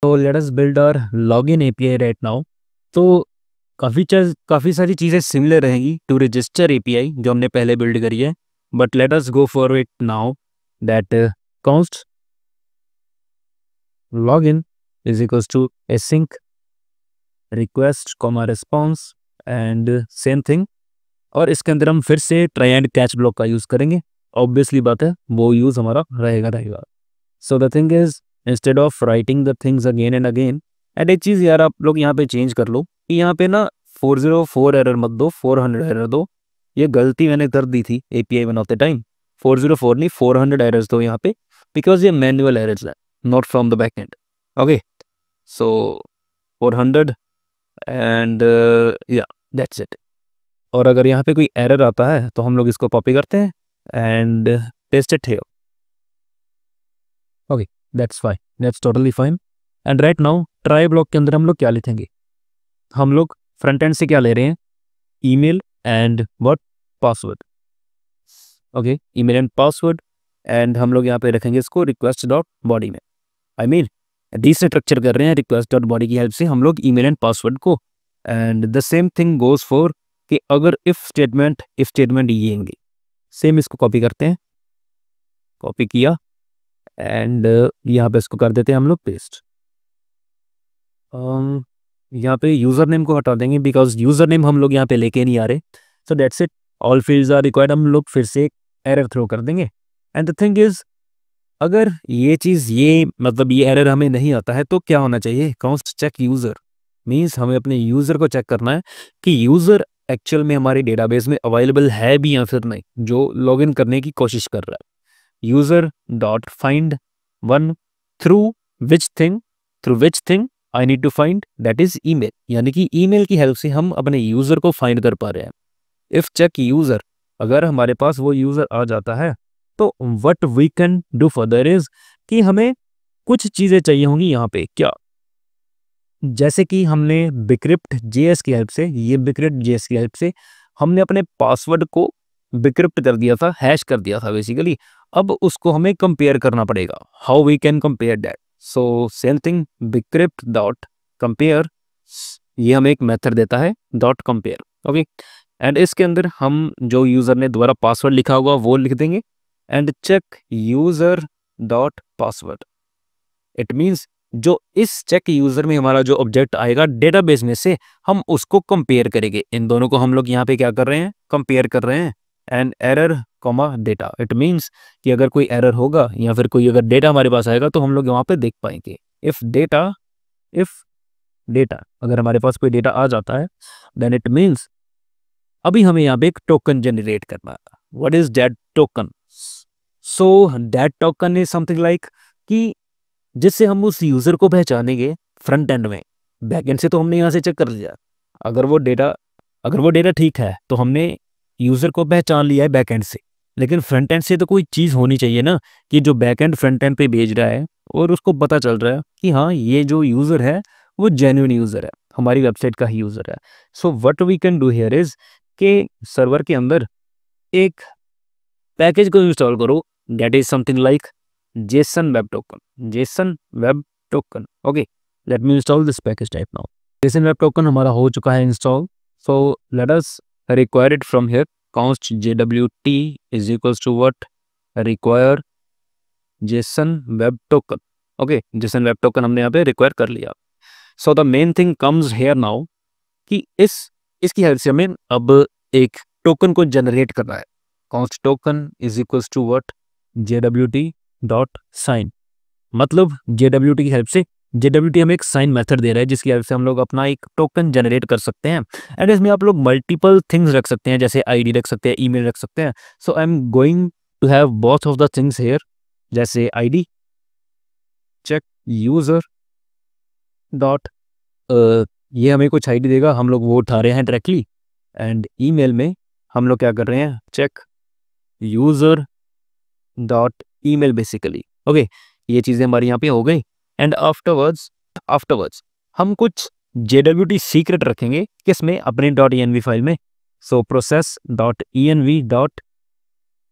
तो let us build our login API right now. तो काफ़ी सारी चीज़ें सिमिलर रहेंगी टू रजिस्टर एपीआई जो हमने पहले बिल्ड करी है, but let us go for it now. That const login is equals to async request comma response and same thing। और इसके अंदर हम फिर से ट्राई एंड कैच ब्लॉक का यूज़ करेंगे। ऑब्वियसली बात है वो यूज़ हमारा रहेगा। So the thing is, instead of writing the things again and again, and एक चीज़ यार आप लोग यहाँ पे चेंज कर लो कि यहाँ पे ना 404 एरर मत दो, 400 एरर दो। ये गलती मैंने कर दी थी एपीआई बनाते टाइम। 404 नहीं, 400 एरर्स दो यहाँ पे, बिकॉज ये मैनुअल एरर्स है, not from the back and. Okay, so 400 and या दैट्स इट। और अगर यहाँ पे कोई एरर आता है तो हम लोग इसको कॉपी करते हैं and paste it here. Okay, that's fine, that's totally fine. And right now try block के अंदर हम लोग क्या लिखेंगे? हम लोग फ्रंट एंड से क्या ले रहे हैं? Email and what? Password. Okay, email and password. And हम लोग यहाँ पे रखेंगे इसको रिक्वेस्ट डॉट बॉडी में। आई मीन डिस्ट्रक्चर कर रहे हैं रिक्वेस्ट डॉट बॉडी की हेल्प से हम लोग ईमेल एंड पासवर्ड को। And the same thing goes for कि अगर इफ स्टेटमेंट ये होंगे, सेम इसको कॉपी करते हैं, कॉपी किया एंड यहाँ पे इसको कर देते हैं हम लोग पेस्ट। यहाँ पे यूज़र नेम को हटा देंगे बिकॉज यूज़र नेम हम लोग यहाँ पे लेके नहीं आ रहे। So that's it, all fields are required. हम लोग फिर से एक एरर थ्रो कर देंगे। एंड द थिंग इज, अगर ये चीज़ ये एरर हमें नहीं आता है तो क्या होना चाहिए? const check user. मीन्स हमें अपने यूज़र को चेक करना है कि यूज़र एक्चुअल में हमारे डेटाबेस में अवेलेबल है भी या फिर नहीं, जो लॉगिन करने की कोशिश कर रहा है। User dot find one through which thing I need to find, that is email. यानी कि ईमेल की हेल्प से हम अपने यूज़र को फाइंड कर पा रहे हैं। इफ चेक यूज़र, अगर हमारे पास वो यूज़र आ जाता है तो what we can do further is कि हमें कुछ चीज़ें चाहिए होंगी यहाँ पे। क्या? जैसे कि हमने बिक्रिप्ट जेएस की हेल्प से, ये बिक्रिप्ट जेएस की हेल्प से हमने अपने पासवर्ड को बिक्रिप्ट कर दिया था, हैश कर दिया था बेसिकली। अब उसको हमें कंपेयर करना पड़ेगा। How we can compare that? So same thing, bcrypt dot compare, ये हमें एक मेथड देता है डॉट कंपेयर। ओके, एंड इसके अंदर हम जो यूज़र ने दोबारा पासवर्ड लिखा होगा वो लिख देंगे and check user dot password. It means जो इस चेक यूज़र में हमारा जो ऑब्जेक्ट आएगा डेटाबेस में से, हम उसको कंपेयर करेंगे। इन दोनों को हम लोग यहाँ पे क्या कर रहे हैं? कंपेयर कर रहे हैं। And error comma data, it means कि अगर कोई एरर होगा या फिर कोई अगर डेटा हमारे पास आएगा तो हम लोग वहाँ पे देख पाएंगे। इफ डेटा अगर हमारे पास कोई डेटा आ जाता है देन इट मीन्स अभी हमें यहाँ पे एक टोकन जनरेट करना है। What is that token? So that token is something like कि जिससे हम उस यूज़र को पहचानेंगे फ्रंट एंड में। बैक एंड से तो हमने यहाँ से चेक कर लिया, अगर वो डेटा ठीक है तो हमने यूज़र को पहचान लिया है बैक एंड से। लेकिन फ्रंट एंड से तो कोई चीज़ होनी चाहिए ना कि जो बैक एंड फ्रंट एंड पे भेज रहा है और उसको पता चल रहा है कि हाँ ये जो यूज़र है वो जेन्युइन यूज़र है, हमारी वेबसाइट का ही यूज़र है। So what we can do here is कि सर्वर के अंदर एक पैकेज को इंस्टॉल करो, that is something like JSON web token। Okay, let me install this package type now। JSON web token हमारा हो चुका है install. So let us require it from here। const jwt is equals to what? require JSON web token। Okay, JSON web token हमने यहाँ पे require कर लिया। So the main thing comes here now कि इसकी हेल्प से हमें अब एक टोकन को जनरेट करना है। const token is equals to what? jwt dot साइन। मतलब JWT की हेल्प से, JWT हमें एक साइन मेथड दे रहा है जिसकी हेल्प से हम लोग अपना एक टोकन जनरेट कर सकते हैं। एंड इसमें आप लोग मल्टीपल थिंग्स रख सकते हैं, जैसे आईडी रख सकते हैं, ईमेल रख सकते हैं। So I am going to have both of the things here. जैसे आईडी चेक यूजर डॉट, ये हमें कुछ आईडी देगा, हम लोग वो उठा रहे हैं डायरेक्टली। एंड ईमेल में हम लोग क्या कर रहे हैं? Check user dot email basically. Okay, ये चीज़ें हमारी यहाँ पे हो गई। एंड आफ्टरवर्ड्स हम कुछ JWT सीक्रेट रखेंगे, किसमें? अपने .env फाइल में। So process dot env dot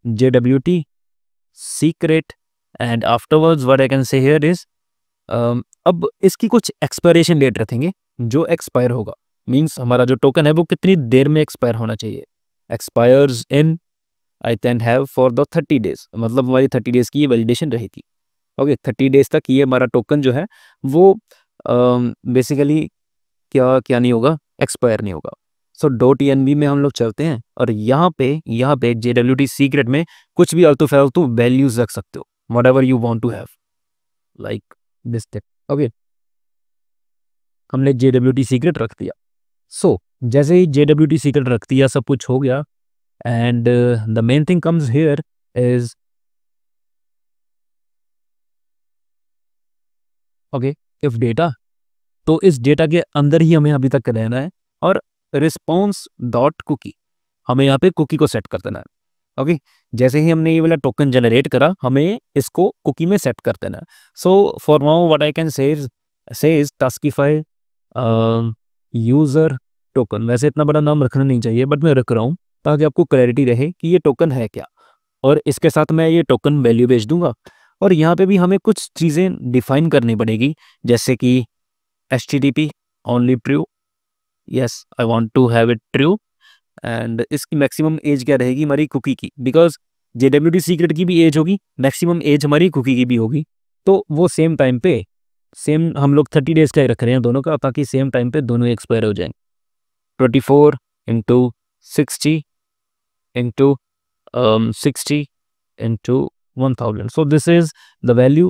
JWT secret and afterwards what I can say here is अब इसकी कुछ एक्सपायरेशन डेट रखेंगे जो एक्सपायर होगा, मीन्स हमारा जो टोकन है वो कितनी देर में एक्सपायर होना चाहिए। Expires in I can have for the 30 days, मतलब हमारी 30 डेज की ये वैलिडेशन रहेगी। ओके, 30 डेज तक ये हमारा टोकन जो है वो बेसिकली क्या क्या नहीं होगा, एक्सपायर नहीं होगा। सो .env में हम लोग चलते हैं और यहाँ पे JWT सीक्रेट में कुछ भी आलतू फालतू वैल्यूज रख सकते हो, whatever you want to have, like this tip. Okay, हमने JWT सीक्रेट रख दिया। सो जैसे ही JWT सीक्रेट रख दिया, सब कुछ हो गया, and the main thing comes here is okay, if data, तो इस डेटा के अंदर ही हमें अभी तक रहना है, और रिस्पॉन्स डॉट कुकी, हमें यहाँ पे कुकी को सेट कर देना है। ओके, जैसे ही हमने ये वाला टोकन जनरेट करा, हमें इसको कुकी में सेट कर देना है। So for now what I can say is taskify user token. वैसे इतना बड़ा नाम रखना नहीं चाहिए, बट मैं रख रहा हूँ ताकि आपको क्लैरिटी रहे कि ये टोकन है क्या, और इसके साथ मैं ये टोकन वैल्यू भेज दूंगा। और यहाँ पे भी हमें कुछ चीज़ें डिफाइन करनी पड़ेगी, जैसे कि HTTP only true, yes I want to have it true, and इसकी मैक्सिमम एज क्या रहेगी हमारी कुकी की, बिकॉज JWT सीक्रेट की भी एज होगी, मैक्सिमम एज हमारी कुकी की भी होगी। तो वो सेम टाइम पे, सेम हम लोग 30 डेज का ही रख रहे हैं दोनों का, ताकि सेम टाइम पे दोनों एक्सपायर हो जाएं। 24 into 60 into 60 into 1000, so this is the value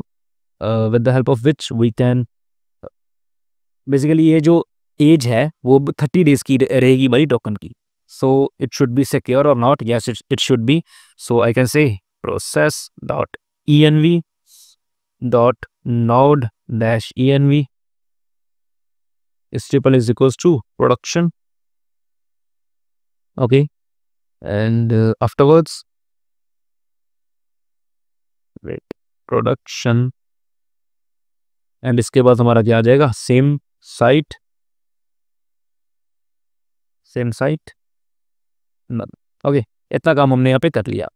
with the help of which we can basically ये जो एज है वो 30 डेज की रहेगी हमारी टोकन की। So it should be secure और not, yes it should be. So I can say process dot env dot node dash env is triple is equals to production, okay, and afterwards wait production, and इसके बाद हमारा क्या आ जाएगा, same site okay. इतना काम हमने यहाँ पे कर लिया।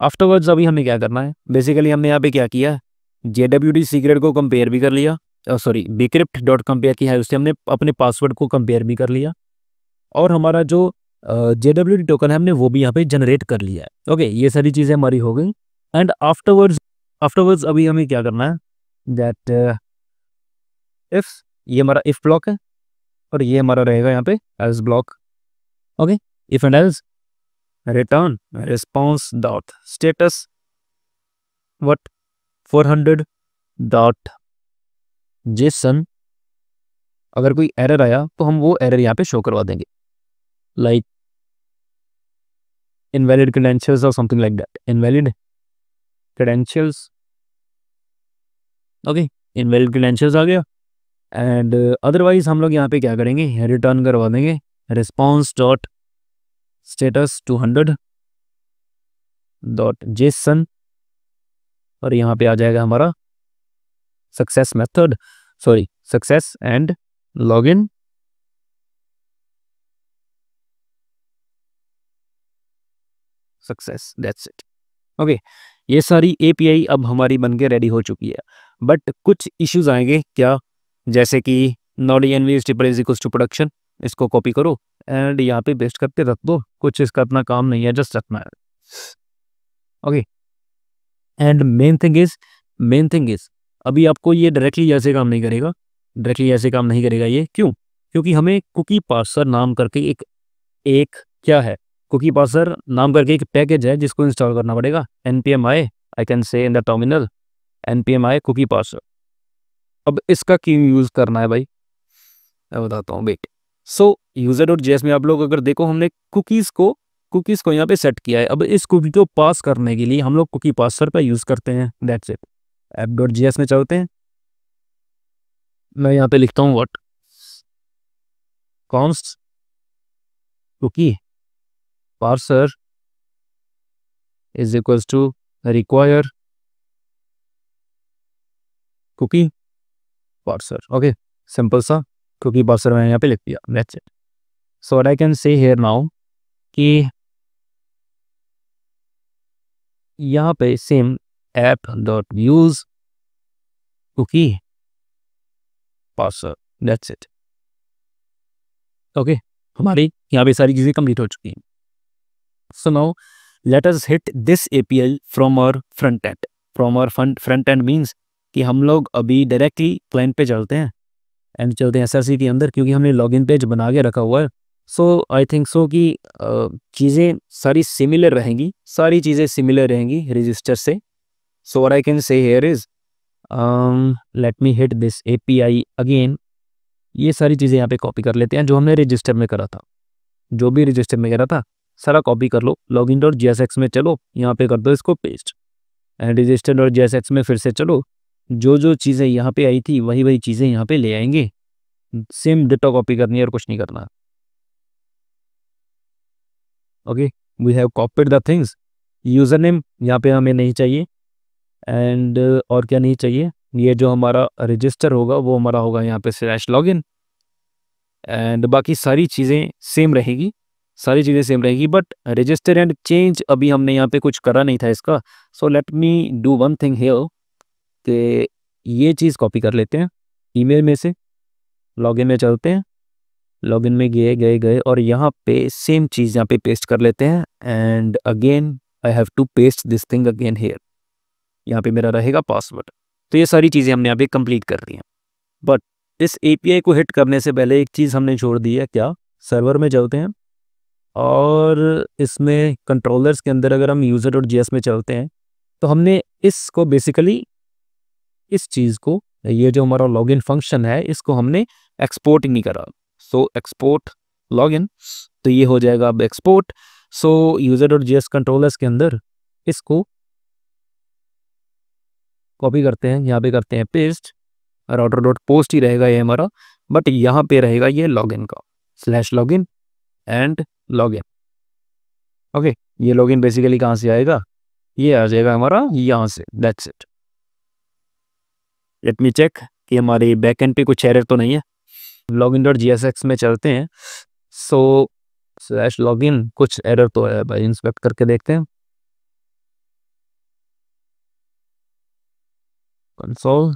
आफ्टरवर्ड्स अभी हमें क्या करना है, बेसिकली हमने यहाँ पे क्या किया, JWT सीक्रेट को कंपेयर भी कर लिया, सॉरी bcrypt डॉट कंपेयर किया है, उससे हमने अपने पासवर्ड को कंपेयर भी कर लिया, और हमारा जो JWT टोकन है हमने वो भी यहाँ पे जनरेट कर लिया है। ओके, ये सारी चीज़ें हमारी हो गई। एंड आफ्टरवर्ड्स अभी हमें क्या करना है, दैट इफ, ये हमारा इफ ब्लॉक है, और ये हमारा रहेगा यहाँ पे else block. Okay, if and else return response dot status what 400 dot JSON. अगर कोई एरर आया तो हम वो एरर यहाँ पे शो करवा देंगे, लाइक इनवैलिड क्रेडेंशियल्स और something like that, invalid credentials. Okay, invalid credentials आ गया। एंड अदरवाइज हम लोग यहाँ पे क्या करेंगे, रिटर्न करवा देंगे response dot status 200 dot JSON, और यहाँ पे आ जाएगा हमारा success method, sorry success and login, success, that's it. Okay, ये सारी API अब हमारी बन के रेडी हो चुकी है, बट कुछ इश्यूज आएंगे क्या, जैसे कि not env is triple is equals to production, इसको कॉपी करो एंड यहाँ पे पेस्ट करके रख दो, कुछ इसका अपना काम नहीं है, जस्ट रखना है। Okay, and main thing is अभी आपको ये डायरेक्टली ऐसे काम नहीं करेगा, ये क्यों, क्योंकि हमें कुकी पार्सर नाम करके एक क्या है, कुकी पार्सर नाम करके एक पैकेज है जिसको इंस्टॉल करना पड़ेगा, npm I can say in the terminal npm cookie parser. अब इसका क्यों यूज़ करना है भाई, मैं बताता हूँ, वेट। सो user.js में आप लोग अगर देखो, हमने कुकीज़ को यहाँ पे सेट किया है। अब इस कुकी को पास करने के लिए हम लोग कुकी पार्सर का यूज़ करते हैं, दैट्स इट। app.js में चलते हैं, मैं यहाँ पे लिखता हूँ what const cookie parser is equals to require cookie parser. Okay, simple सा कुकी पार्सर मैंने यहाँ पे लिख दिया, that's it. So what I can say here now कि यहाँ पे same app dot use cookie password, that's it. Okay, हमारी यहाँ पे सारी चीज़ें कंप्लीट हो चुकी हैं। So now let us hit this API from our front end. From our front end means कि हम लोग अभी डायरेक्टली क्लाइंट पे चलते हैं एंड चलते हैं एसआरसी के अंदर, क्योंकि हमने लॉगिन पेज बना के रखा हुआ है। सो आई थिंक सो कि चीज़ें सारी सिमिलर रहेंगी, सारी चीज़ें सिमिलर रहेंगी रजिस्टर से। सो what I can say here is late me hit this API again. ये सारी चीज़ें यहाँ पे कॉपी कर लेते हैं जो हमने रजिस्टर में करा था। जो भी रजिस्टर में करा था सारा कॉपी कर लो, लॉगिन डॉट जीएसएक्स में चलो, यहाँ पे कर दो इसको paste, and register dot GSX में फिर से चलो, जो जो चीज़ें यहाँ पे आई थी वही वही चीज़ें यहाँ पे ले आएंगे। सेम डिटो कॉपी करनी है और कुछ नहीं करना। Okay, we have copied the things. User name यहाँ पे हमें नहीं चाहिए, एंड और क्या नहीं चाहिए, ये जो हमारा रजिस्टर होगा वो हमारा होगा यहाँ पे स्लैश लॉगिन, एंड बाकी सारी चीज़ें सेम रहेगी, सारी चीज़ें सेम रहेगी। बट रजिस्टर एंड चेंज अभी हमने यहाँ पे कुछ करा नहीं था इसका। सो let me do one thing here कि ये चीज़ कॉपी कर लेते हैं ईमेल में से, लॉगिन में चलते हैं, लॉगिन में गए गए गए और यहाँ पे सेम चीज़ यहाँ पे पेस्ट कर लेते हैं, and again I have to paste this thing again here. यहाँ पे मेरा रहेगा पासवर्ड। तो ये सारी चीज़ें हमने यहाँ पे कंप्लीट कर दी हैं। बट इस एपीआई को हिट करने से पहले एक चीज़ हमने छोड़ दी है, क्या? सर्वर में चलते हैं और इसमें कंट्रोलर्स के अंदर अगर हम यूज़र डॉट जीएस में चलते हैं तो हमने इसको बेसिकली इस चीज़ को, ये जो हमारा लॉगिन फंक्शन है इसको हमने एक्सपोर्ट ही नहीं करा। सो एक्सपोर्ट लॉगिन, तो ये हो जाएगा अब एक्सपोर्ट। सो यूज़र डॉट जीएस कंट्रोलर्स के अंदर इसको कॉपी करते हैं, यहाँ पे करते हैं पेस्ट, राउटर डॉट पोस्ट ही रहेगा ये हमारा, बट यहाँ पे रहेगा ये लॉगिन का slash login and login. Okay, ये लॉगिन बेसिकली कहाँ से आएगा? ये आ जाएगा हमारा यहाँ से, that's it. Let me check कि हमारे बैकएंड पे कुछ एरर तो नहीं है। लॉगिन डॉट जीएसएक्स में चलते हैं, सो स्लैश लॉगिन, कुछ एरर तो है भाई, इंस्पेक्ट करके देखते हैं। Console,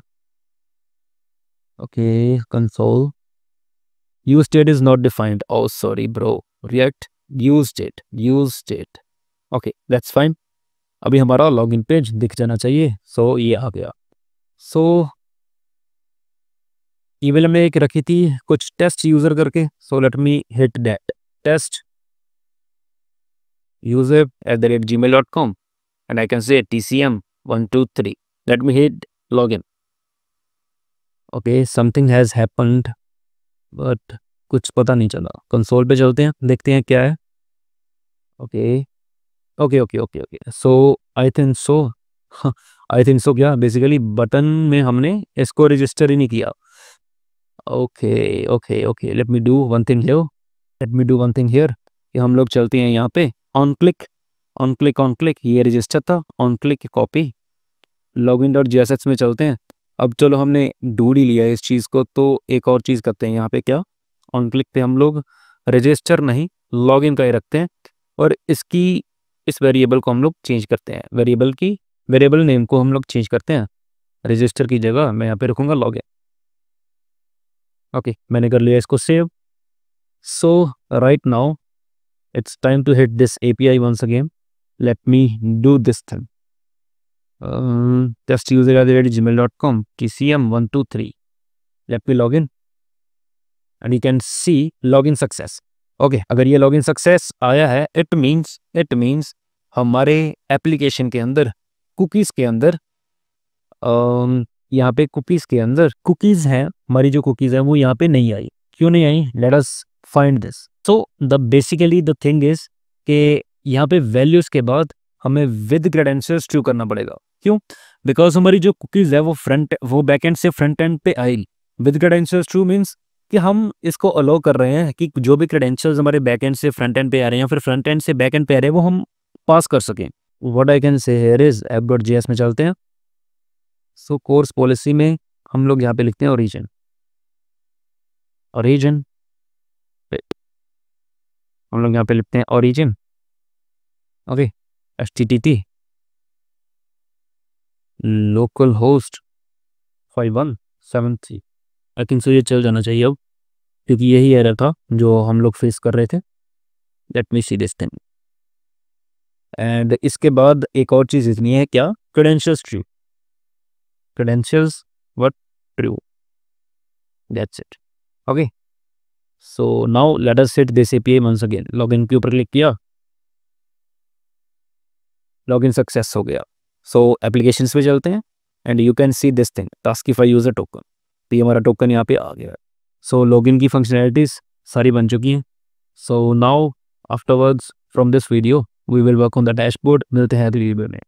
okay console, use state is not defined, oh sorry bro, react use state. Okay that's fine. अभी हमारा लॉगिन पेज दिख जाना चाहिए। सो ये आ गया। सो ईमेल में एक रखी थी कुछ टेस्ट यूजर करके, so let me hit that test user@gmail.com and I can say TCM123. Let me hit login. Okay, something has happened, but कुछ पता नहीं चला। कंसोल पे चलते हैं, देखते हैं क्या है। Okay okay okay okay okay, so I think so I think so क्या, बेसिकली बटन में हमने इसको रजिस्टर ही नहीं किया। Okay okay okay, let me do one thing here कि हम लोग चलते हैं यहाँ पे ऑन क्लिक ऑन क्लिक, ये रजिस्टर था, on click copy, login dot GSX में चलते हैं। अब चलो हमने ढूंढ ही लिया इस चीज़ को, तो एक और चीज़ करते हैं यहाँ पे, क्या? ऑन क्लिक पे हम लोग रजिस्टर नहीं लॉगिन का ही रखते हैं, और इसकी इस वेरिएबल को हम लोग चेंज करते हैं, वेरिएबल नेम को हम लोग चेंज करते हैं। रजिस्टर की जगह मैं यहाँ पे रखूँगा लॉगिन। ओके, मैंने कर लिया इसको save. So right now it's time to hit this API once again. Let me do this thing. Test user@gmail.com TCM123. Let me log in and you can see login success. Okay, अगर ये login success आया है, it means हमारे application के अंदर cookies के अंदर यहाँ पे कुकीज़ हैं, हमारी जो कुकीज़ हैं वो यहाँ पे नहीं आई। क्यों नहीं आई? Let us find this. So the basically the thing is कि यहाँ पे वैल्यूज के बाद हमें विद क्रेडेंशियल्स ट्रू करना पड़ेगा। क्यों? बिकॉज हमारी जो कुकीज़ है वो बैकएंड से फ्रंट एंड पे आई। विद क्रेडेंशियल्स ट्रू मीन्स कि हम इसको अलो कर रहे हैं कि जो भी क्रेडेंशियल्स हमारे बैकएंड से फ्रंट एंड पे आ रहे हैं या फिर फ्रंट एंड से बैकएंड पे आ रहे हैं वो हम पास कर सकें। What I can say here is app.js में चलते हैं। सो कोर्स पॉलिसी में हम लोग यहाँ पे लिखते हैं ओरिजिन हम लोग यहाँ पे लिखते हैं origin. Okay, http localhost 5173 I think so ये चल जाना चाहिए अब, क्योंकि यही एरर था जो हम लोग फेस कर रहे थे। Let me see this thing. And इसके बाद एक और चीज़ इतनी है, क्या, credentials true, credentials what, true, that's it. Okay, so now let us set this API once again. Login के ऊपर क्लिक किया, लॉगिन सक्सेस हो गया। सो एप्लीकेशंस पे चलते हैं and you can see this thing, taskify user token. तो ये हमारा टोकन यहाँ पे आ गया है। सो लॉगिन की फंक्शनैलिटीज सारी बन चुकी हैं। So now afterwards from this video we will work on the dashboard. मिलते हैं अगली वीडियो में।